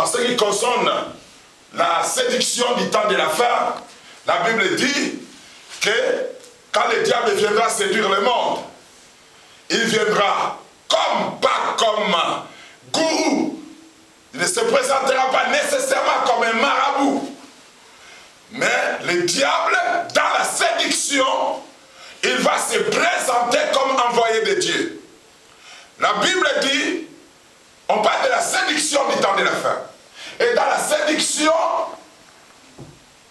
en ce qui concerne la séduction du temps de la fin, la Bible dit que quand le diable viendra séduire le monde, il viendra pas comme gourou. Il ne se présentera pas nécessairement comme un marabout. Mais le diable, dans la séduction, il va se présenter comme envoyé de Dieu. La Bible dit, on parle de la séduction du temps de la fin. Et dans la séduction,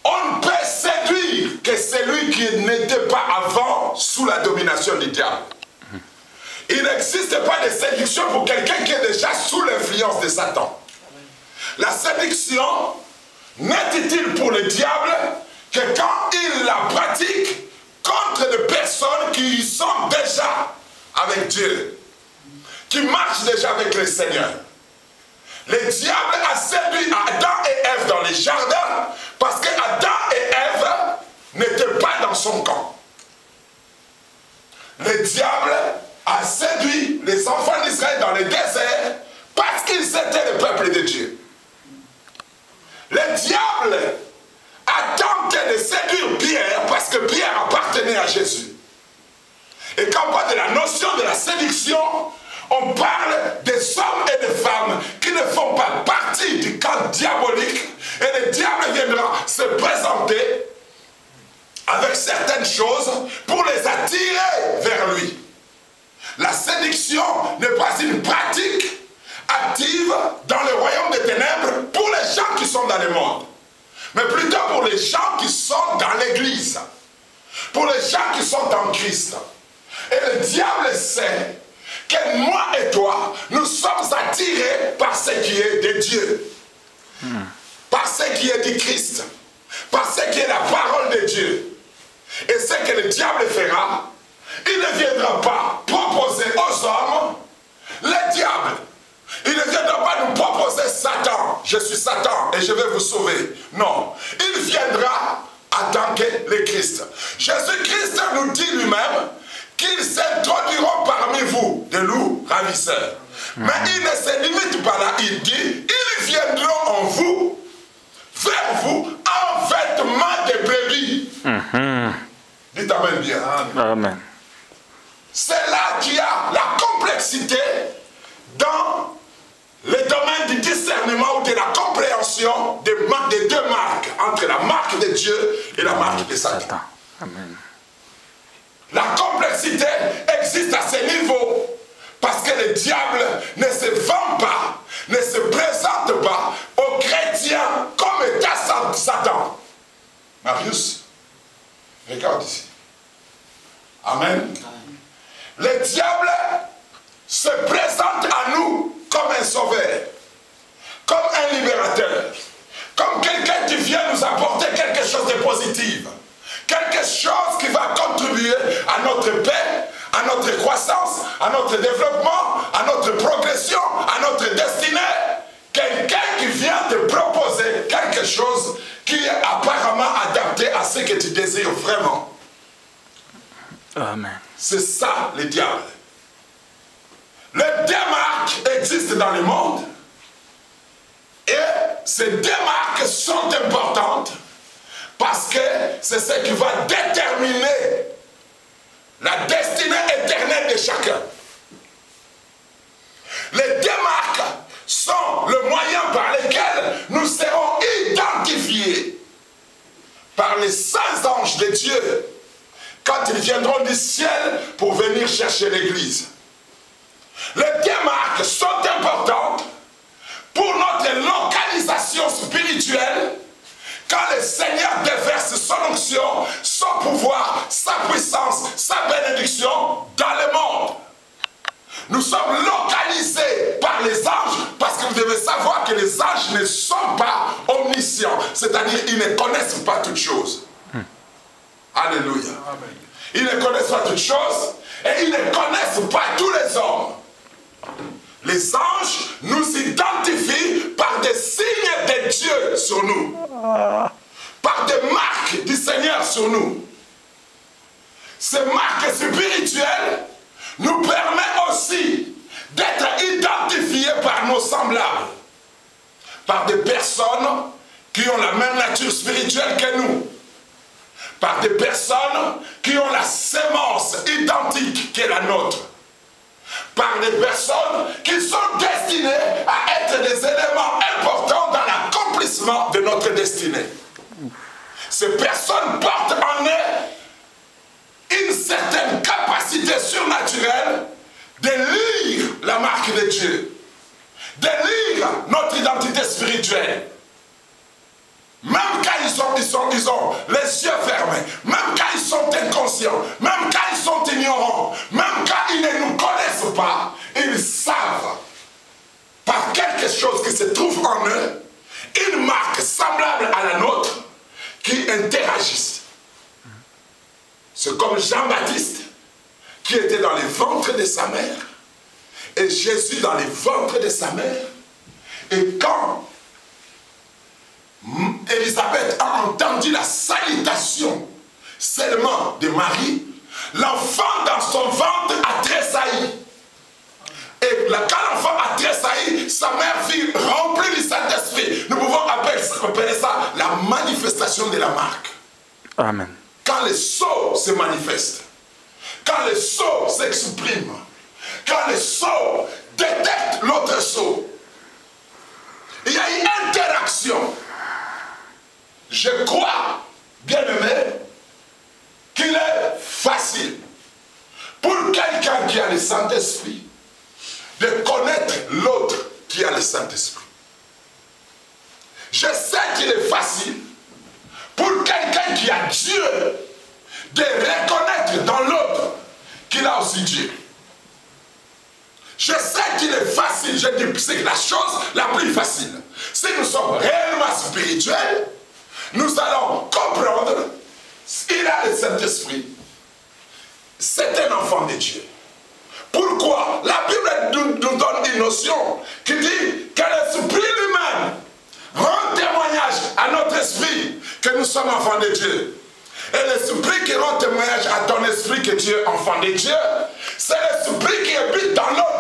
on ne peut séduire que celui qui n'était pas avant sous la domination du diable. Il n'existe pas de séduction pour quelqu'un qui est déjà sous l'influence de Satan. La séduction n'est utile pour le diable que quand il la pratique contre des personnes qui sont déjà avec Dieu, qui marchent déjà avec le Seigneur. Le diable a séduit Adam et Ève dans les jardins parce que Adam et Ève n'étaient pas dans son camp. Le diable a séduit les enfants d'Israël dans le désert parce qu'ils étaient le peuple de Dieu. Le diable a tenté de séduire Pierre parce que Pierre appartenait à Jésus. Et quand on parle de la notion de la séduction, on parle des hommes et des femmes qui ne font pas partie du camp diabolique, et le diable viendra se présenter avec certaines choses pour les attirer vers lui. La séduction n'est pas une pratique active dans le royaume des ténèbres pour les gens qui sont dans le monde, mais plutôt pour les gens qui sont dans l'église, pour les gens qui sont en Christ. Et le diable sait que moi et toi, nous sommes attirés par ce qui est de Dieu, par ce qui est du Christ, par ce qui est la parole de Dieu. Et ce que le diable fera, il ne viendra pas proposer aux hommes le diable. Il ne viendra pas nous proposer Satan. Je suis Satan et je vais vous sauver. Non. Il viendra en tant que le Christ. Jésus-Christ nous dit lui-même qu'ils s'introduiront parmi vous des loups ravisseurs. Mais il ne se limite pas là. Il dit, ils viendront en vous, vers vous, en vêtements de brebis. Dites Amen bien. Amen. C'est là qu'il y a la complexité dans le domaine du discernement ou de la compréhension des deux marques, entre la marque de Dieu et la marque de Satan. Amen. La complexité existe à ce niveau parce que le diable ne se vend pas, ne se présente pas aux chrétiens comme étant Satan. Marius, regarde ici. Amen. Le diable se présente à nous comme un sauveur, comme un libérateur, comme quelqu'un qui vient nous apporter quelque chose de positif, quelque chose qui va contribuer à notre paix, à notre croissance, à notre développement, à notre progression, à notre destinée. Quelqu'un qui vient te proposer quelque chose qui est apparemment adapté à ce que tu désires vraiment. Amen. C'est ça le diable. Les démarques existent dans le monde et ces démarques sont importantes parce que c'est ce qui va déterminer la destinée éternelle de chacun. Les démarques sont le moyen par lequel nous serons identifiés par les saints anges de Dieu quand ils viendront du ciel pour venir chercher l'Église. Les démarques sont importantes pour notre localisation spirituelle quand le Seigneur déverse son onction, son pouvoir, sa puissance, sa bénédiction dans le monde. Nous sommes localisés par les anges parce que vous devez savoir que les anges ne sont pas omniscients, c'est-à-dire qu'ils ne connaissent pas toutes choses. Alléluia. Ils ne connaissent pas toutes choses et ils ne connaissent pas tous les hommes. Les anges nous identifient par des signes de Dieu sur nous, par des marques du Seigneur sur nous. Ces marques spirituelles nous permettent aussi d'être identifiés par nos semblables, par des personnes qui ont la même nature spirituelle que nous, par des personnes qui ont la sémence identique qui est la nôtre, par des personnes qui sont destinées à être des éléments importants dans l'accomplissement de notre destinée. Ces personnes portent en eux une certaine capacité surnaturelle de lire la marque de Dieu, de lire notre identité spirituelle. Même quand ils ont les yeux fermés, même quand ils sont inconscients, même quand ils sont ignorants, même quand ils ne nous connaissent pas, ils savent par quelque chose qui se trouve en eux, une marque semblable à la nôtre, qui interagissent. C'est comme Jean-Baptiste qui était dans les ventres de sa mère et Jésus dans les ventres de sa mère. Et quand Élisabeth a entendu la salutation seulement de Marie, l'enfant dans son ventre a tressailli. Et quand l'enfant a tressailli, sa mère fut remplie du Saint-Esprit. Nous pouvons appeler ça la manifestation de la marque. Amen. Quand le sceau se manifeste, quand le sceau s'exprime, quand le sceau détecte l'autre sceau, il y a une interaction. Je crois, bien aimé, qu'il est facile pour quelqu'un qui a le Saint-Esprit de connaître l'autre qui a le Saint-Esprit. Je sais qu'il est facile pour quelqu'un qui a Dieu de reconnaître dans l'autre qu'il a aussi Dieu. Je sais qu'il est facile, je dis, c'est la chose la plus facile. Si nous sommes réellement spirituels, nous allons comprendre qu'il a le Saint-Esprit. C'est un enfant de Dieu. Pourquoi? La Bible nous donne une notion qui dit que l'esprit lui-même rend témoignage à notre esprit que nous sommes enfants de Dieu. Et l'esprit qui rend témoignage à ton esprit que tu es enfant de Dieu, c'est l'esprit qui habite dans l'autre,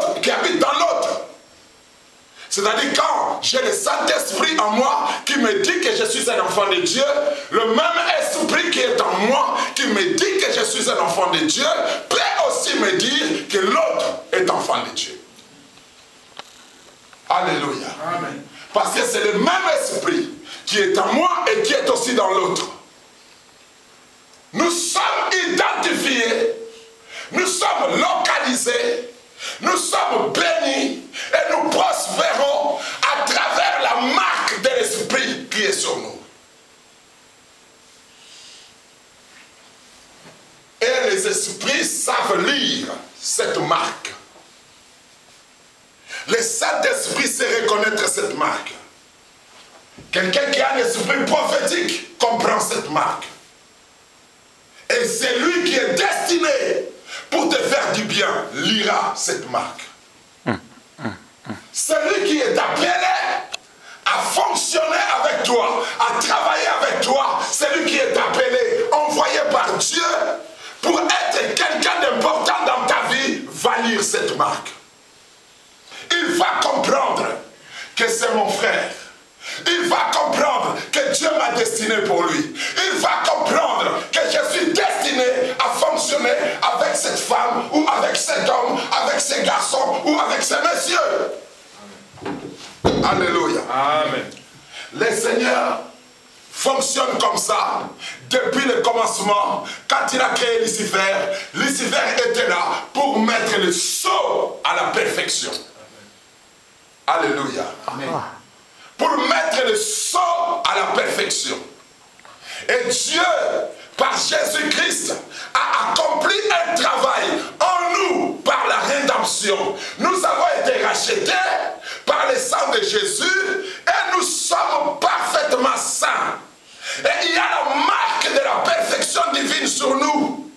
C'est-à-dire quand j'ai le Saint-Esprit en moi qui me dit que je suis un enfant de Dieu, le même esprit qui est en moi qui me dit que je suis un enfant de Dieu peut aussi me dire que l'autre est enfant de Dieu. Alléluia. Amen. Parce que c'est le même esprit qui est en moi et qui est aussi dans l'autre. Nous sommes identifiés, nous sommes localisés, nous sommes bénis et nous prospérons à travers la marque de l'esprit qui est sur nous. Et les esprits savent lire cette marque. Le Saint-Esprit sait reconnaître cette marque. Quelqu'un qui a un esprit prophétique comprend cette marque. Et c'est lui qui est destiné pour te faire du bien, lira cette marque. Celui qui est appelé à fonctionner avec toi, à travailler avec toi, celui qui est appelé, envoyé par Dieu pour être quelqu'un d'important dans ta vie, va lire cette marque. Il va comprendre que c'est mon frère. Il va comprendre que Dieu m'a destiné pour lui. Il va comprendre que je suis destiné à fonctionner avec cette femme, ou avec cet homme, avec ces garçons, ou avec ces messieurs. Alléluia. Amen. Le Seigneur fonctionne comme ça depuis le commencement. Quand il a créé Lucifer, Lucifer était là pour mettre le sceau à la perfection. Alléluia. Amen. Pour mettre le sceau à la perfection. Et Dieu, par Jésus-Christ, a accompli un travail en nous par la rédemption. Nous avons été rachetés par le sang de Jésus et nous sommes parfaitement saints. Et il y a la marque de la perfection divine sur nous.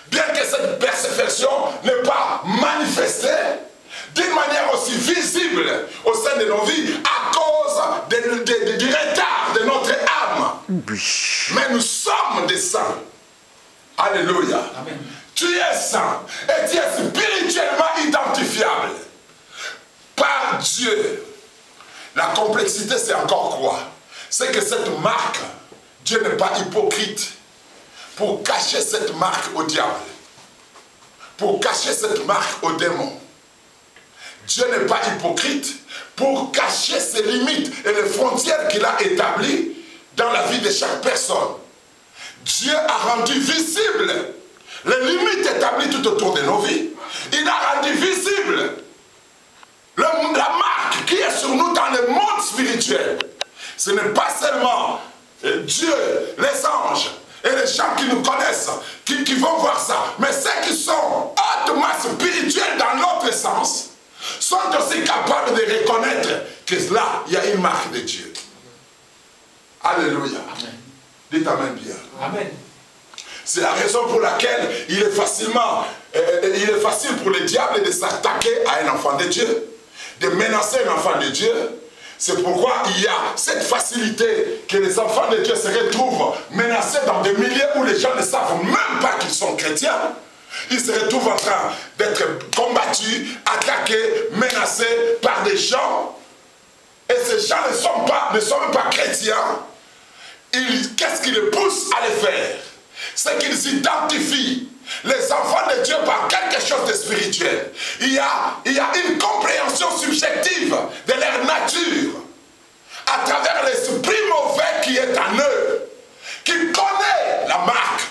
Bien que cette perfection n'est pas manifestée d'une manière aussi visible au sein de nos vies à cause du retard de notre âme. Mais nous sommes des saints. Alléluia. Amen. Tu es saint et tu es spirituellement identifiable par Dieu. La complexité, c'est encore quoi? C'est que cette marque, Dieu n'est pas hypocrite pour cacher cette marque au diable, pour cacher cette marque au démon. Dieu n'est pas hypocrite pour cacher ses limites et les frontières qu'il a établies dans la vie de chaque personne. Dieu a rendu visible les limites établies tout autour de nos vies. Il a rendu visible la marque qui est sur nous dans le monde spirituel. Ce n'est pas seulement Dieu, les anges et les gens qui nous connaissent qui vont voir ça, mais ceux qui sont hautement spirituels dans l'autre sens sont aussi capables de reconnaître que là, il y a une marque de Dieu. Alléluia. Amen. Dites Amen bien. Amen. C'est la raison pour laquelle il est facile pour le diable de s'attaquer à un enfant de Dieu, de menacer un enfant de Dieu. C'est pourquoi il y a cette facilité que les enfants de Dieu se retrouvent menacés dans des milieux où les gens ne savent même pas qu'ils sont chrétiens. Ils se retrouvent en train d'être combattus, attaqués, menacés par des gens. Et ces gens ne sont même pas chrétiens. Qu'est-ce qui les pousse à le faire? C'est qu'ils identifient les enfants de Dieu par quelque chose de spirituel. Il y a une compréhension subjective de leur nature à travers l'esprit mauvais qui est en eux, qui connaît la marque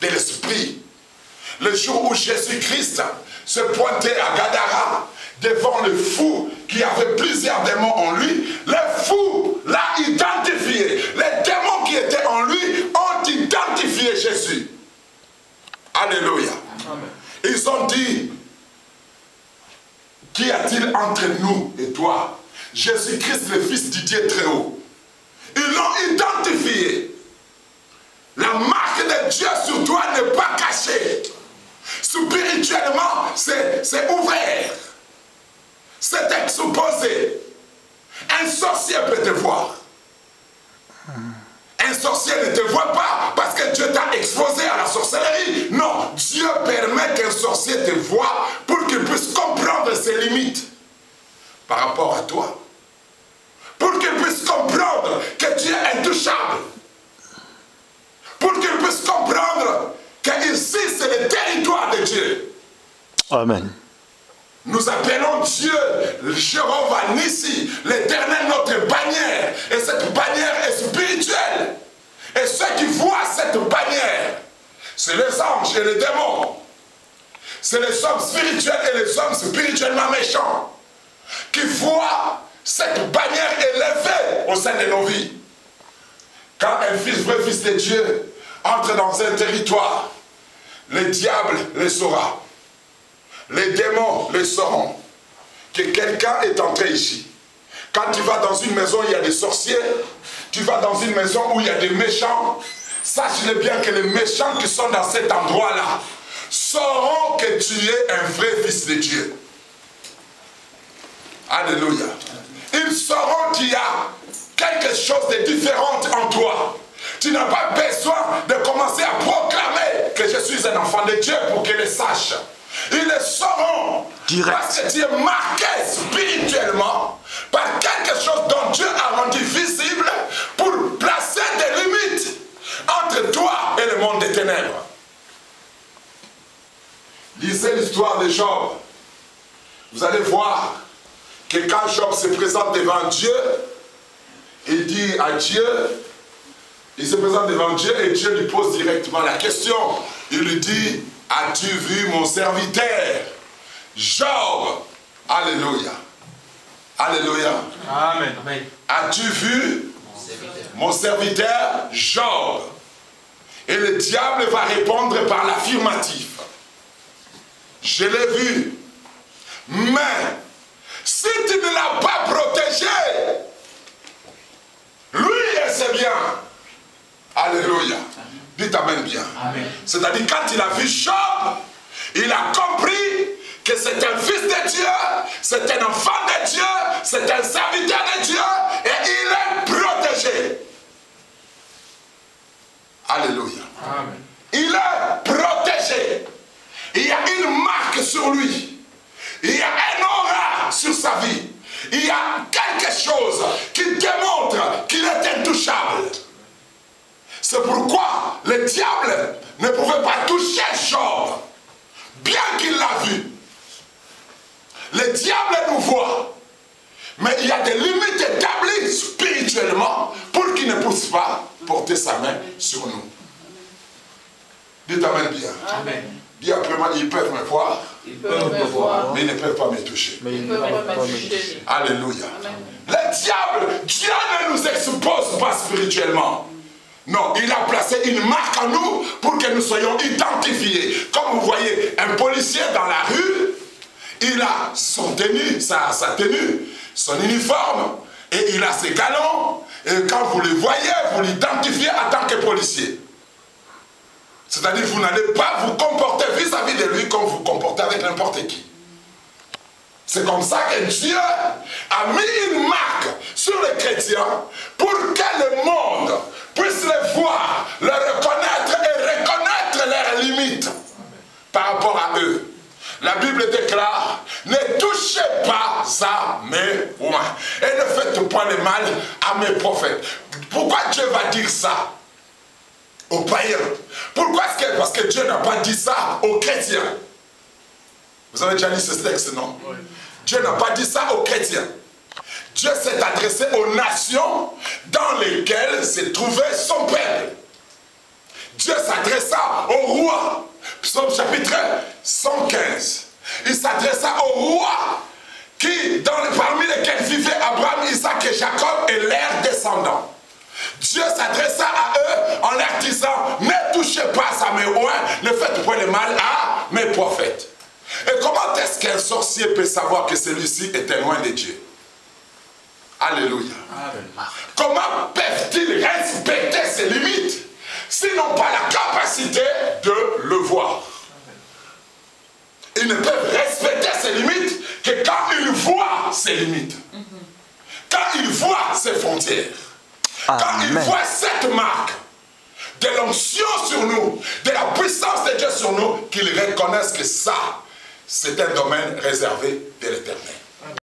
de l'esprit. Le jour où Jésus-Christ se pointait à Gadara devant le fou qui avait plusieurs démons en lui, le fou l'a identifié. Les démons qui étaient en lui ont identifié Jésus. Alléluia. Amen. Ils ont dit, qu'y a-t-il entre nous et toi? Jésus-Christ, le Fils du Dieu très haut. Ils l'ont identifié. La marque de Dieu sur toi n'est pas cachée. Spirituellement, c'est ouvert. C'est exposé. Un sorcier peut te voir. Un sorcier ne te voit pas parce que Dieu t'a exposé à la sorcellerie. Non, Dieu permet qu'un sorcier te voie pour qu'il puisse comprendre ses limites par rapport à toi. Pour qu'il puisse comprendre que tu es intouchable. Pour qu'il puisse comprendre que ici c'est le territoire de Dieu. Amen. Nous appelons Dieu Jéhovah Nissi, l'Éternel notre bannière. Et cette bannière est spirituelle. Et ceux qui voient cette bannière, c'est les anges et les démons. C'est les hommes spirituels et les hommes spirituellement méchants qui voient cette bannière élevée au sein de nos vies. Quand un vrai fils de Dieu entre dans un territoire, le diable le saura. Les démons le sauront. Que quelqu'un est entré ici. Quand tu vas dans une maison, il y a des sorciers. Tu vas dans une maison où il y a des méchants. Sache-le bien que les méchants qui sont dans cet endroit-là sauront que tu es un vrai fils de Dieu. Alléluia. Ils sauront qu'il y a quelque chose de différent en toi. Tu n'as pas besoin de commencer à proclamer que je suis un enfant de Dieu pour qu'ils le sachent. Ils le sauront parce que tu es marqué spirituellement par quelque chose dont Dieu a rendu visible pour placer des limites entre toi et le monde des ténèbres. Lisez l'histoire de Job. Vous allez voir que quand Job se présente devant Dieu, il dit à Dieu, il se présente devant Dieu et Dieu lui pose directement la question. Il lui dit, as-tu vu mon serviteur Job? Alléluia. Alléluia. Amen. As-tu vu mon serviteur Job? Et le diable va répondre par l'affirmatif. Je l'ai vu. Mais si tu ne l'as pas protégé, lui, il sait bien. Alléluia. Dites Amen bien. C'est-à-dire quand il a vu Job, il a compris que c'est un fils de Dieu, c'est un enfant de Dieu, c'est un serviteur de Dieu et il est protégé. Alléluia. Amen. Il est protégé. Il y a une marque sur lui. Il y a un aura sur sa vie. Il y a quelque chose ne pouvait pas toucher Job, bien qu'il l'a vu. Le diable nous voit, mais il y a des limites établies spirituellement pour qu'il ne puisse pas porter sa main sur nous. Dites Amen bien. Amen. Dis après moi, ils peuvent me voir, Ils peuvent me voir, mais ils ne peuvent pas me toucher. mais ils ne peuvent pas me toucher. Alléluia. Amen. Le diable, Dieu ne nous expose pas spirituellement. Non, il a placé une marque en nous pour que nous soyons identifiés. Comme vous voyez, un policier dans la rue, il a son tenue, sa tenue, son uniforme, et il a ses galons. Et quand vous le voyez, vous l'identifiez en tant que policier. C'est-à-dire que vous n'allez pas vous comporter vis-à-vis de lui comme vous vous comportez avec n'importe qui. C'est comme ça que Dieu a mis une marque sur les chrétiens pour que le monde puisse les voir, les reconnaître et reconnaître leurs limites par rapport à eux. La Bible déclare, ne touchez pas à mes rois et ne faites point le mal à mes prophètes. Pourquoi Dieu va dire ça aux païens? Pourquoi est-ce que... Parce que Dieu n'a pas dit ça aux chrétiens. Vous avez déjà lu ce texte, non? Oui. Dieu n'a pas dit ça aux chrétiens. Dieu s'est adressé aux nations dans lesquelles se trouvait son peuple. Dieu s'adressa au roi. Psaume chapitre 115. Il s'adressa au roi qui, parmi lesquels vivaient Abraham, Isaac et Jacob et leurs descendants. Dieu s'adressa à eux en leur disant, ne touchez pas à mes rois, ne faites point le mal à mes prophètes. Et comment est-ce qu'un sorcier peut savoir que celui-ci était loin de Dieu? Alléluia. Comment peuvent-ils respecter ses limites s'ils n'ont pas la capacité de le voir? Ils ne peuvent respecter ses limites que quand ils voient ses limites. Quand ils voient ses frontières. Quand ils voient cette marque de l'onction sur nous, de la puissance de Dieu sur nous, qu'ils reconnaissent que ça, c'est un domaine réservé de l'Éternel.